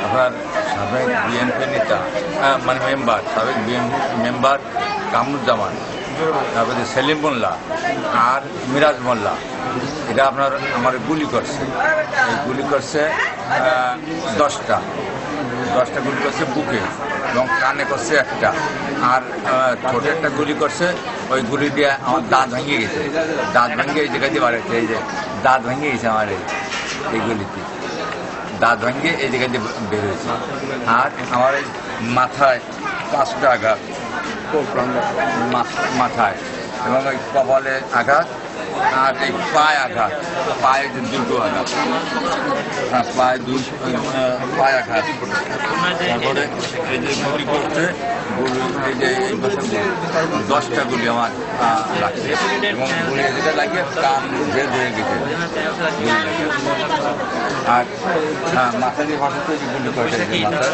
আপনার সাবেক বিএনপি নেতা মানে মেম্বার সাবেক বিএনপি মেম্বার কামরুজ্জামান, তারপরে সেলিম মোল্লা আর মিরাজ মোল্লা, এটা আপনার আমার গুলি করছে। এই গুলি করছে 10টা গুলি করছে বুকে এবং কানে করছে একটা, আর ছোটো একটা গুলি করছে। ওই গুলি দিয়ে আমার দাঁত ভেঙে গেছে, দাঁত ভেঙে এই জায়গাতে বাড়াচ্ছে। এই যে দাঁত ভেঙে গেছে আমার এই গুলিতে, দাঁত ভেঙে এই জায়গাতে বের হয়েছে। আর আমার এই মাথায় 5টা আঘাত, মাথায়, এবং ওই কপালে আঘাত, আর এই পায়ে আঘাত, পায়ে 2টো আঘাত, হ্যাঁ পায়ে আঘাত। তারপরে এই যে গুলি করছে, এই যে এই বছর 10টা গুলি আমার লাগছে, এবং গুলি যেটা লাগিয়ে কান বের হয়ে গেছে গুলি লাগে। আর হ্যাঁ মাথা দিয়ে ভাষাতে গুলি কয়টা, মাথায়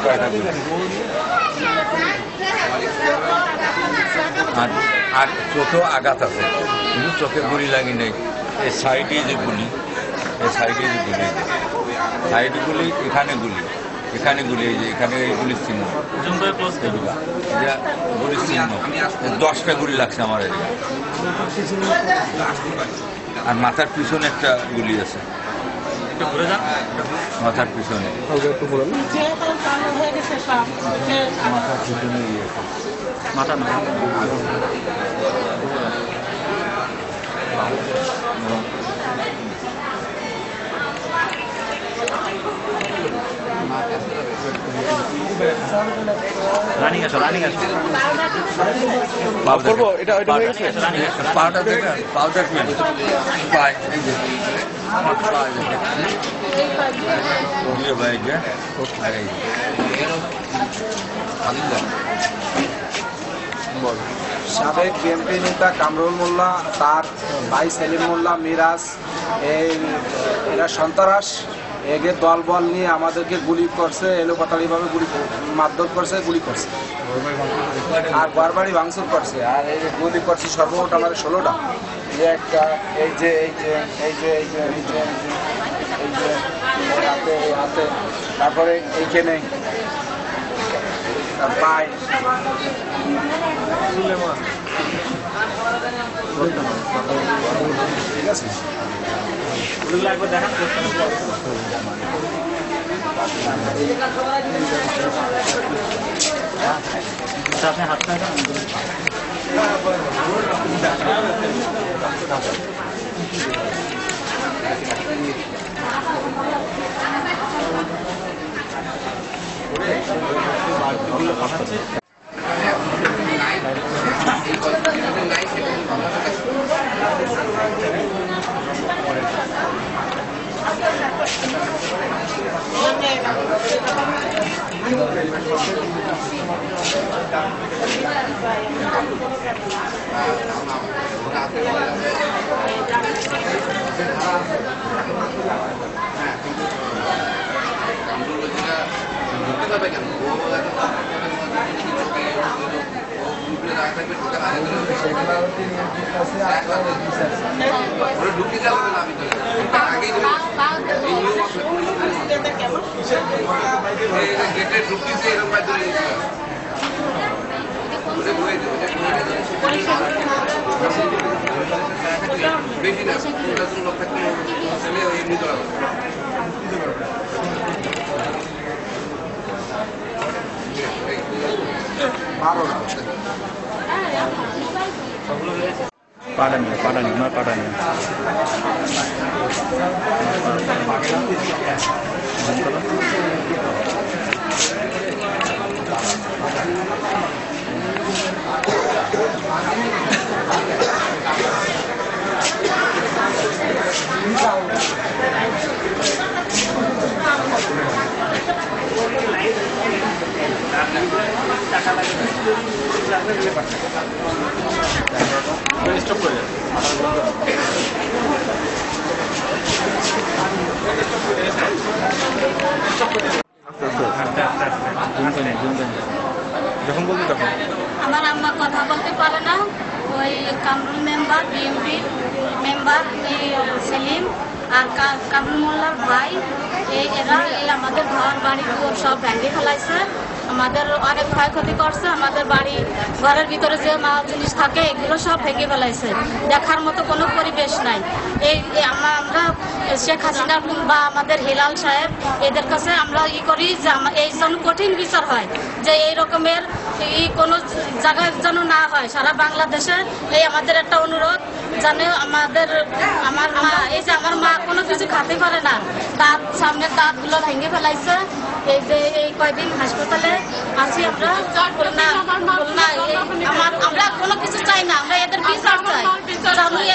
কয়টা গুলি। আর চোখেও আঘাত আছে, কিন্তু চোখে গুলি লাগি নেই। এই সাইডে যে গুলি, এই সাইডে যে গুলি, সাইডে গুলি, এখানে গুলি, এখানে গুলি, এই যে এখানে এই গুলির চিহ্ন, এটা গুলির চিহ্ন। 10টা গুলি লাগছে আমার এদিকে। আর মাথার পিছনে একটা গুলি আছে, মাথার পিছনে, মাথার পিছনে মাথা না রানিং আসো, রানিং আসো, করবো এটা হয়ে গেছে। পাউডার দেবেন, পাউডার পাই সাবেক বিএনপি নেতা কামরুল মোল্লা, তার ভাই সেলিম মোল্লা, মিরাজ, এরা সন্ত্রাস এগে দল বল নিয়ে আমাদেরকে গুলি করছে, এলোপাতাড়িভাবে গুলি মারধর করছে, গুলি করছে, আর ঘরবাড়ি ভাঙচুর করছে। আর এই গুলি করছে সর্বমোট আমাদের 16টা। একটা এই যে এই যে এই যে এই যে এই যে এই যে হাতে, এই হাতে, তারপরে এইখানে পায়, ঠিক আছে। একবার দেখা আপনি হাত পাড়ানি আমার পাড়ানি স্টপ করে যখন বলবি তখন আমার আম্মা কথা বলতে পারে না। ওই কামরুল মেম্বার, বিএনপির মেম্বার, সেলিম আর কামরুল মোল্লার ভাই এরা আমাদের ঘর বাড়ি সব ভেঙে ফেলাইছে, আমাদের অনেক ক্ষয়ক্ষতি করছে। আমাদের বাড়ি ঘরের ভিতরে যে মাল জিনিস থাকে এগুলো সব ভেঙে ফেলাইছে, দেখার মতো কোনো পরিবেশ নাই। আমরা শেখ হাসিনা বা আমাদের হিলাল সাহেব এদের কাছে আমরা করি যে এই জন্য কঠিন বিচার হয়, যে এই রকমের কোনো জায়গায় যেন না হয় সারা বাংলাদেশে। এই আমাদের একটা অনুরোধ, জানে আমার মা আমার মা কোনো কিছু খেতে পারে না, দাঁত সামনের দাঁতগুলো ভেঙে ফেলাইছে। এই যে এই কয়দিন হাসপাতালে আছি আমরা, আমরা কোনো কিছু চাই না, আমরা এদের বিচার চাই।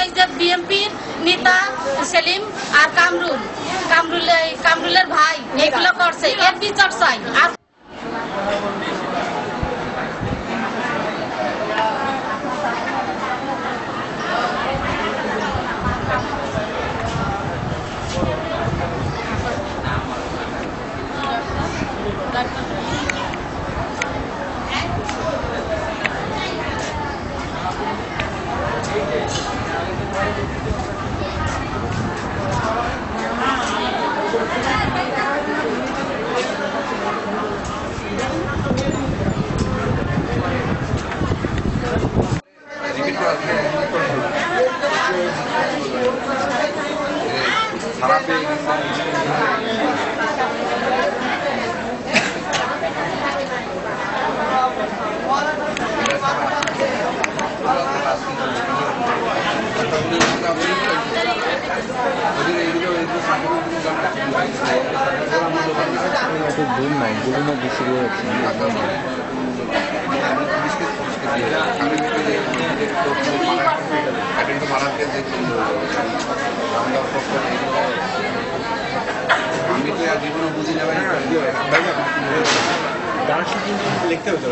এই যে বিএনপির নেতা সেলিম আর কামরুলের ভাই এগুলো করছে, এর বিচার চাই। আর লিখতে হতো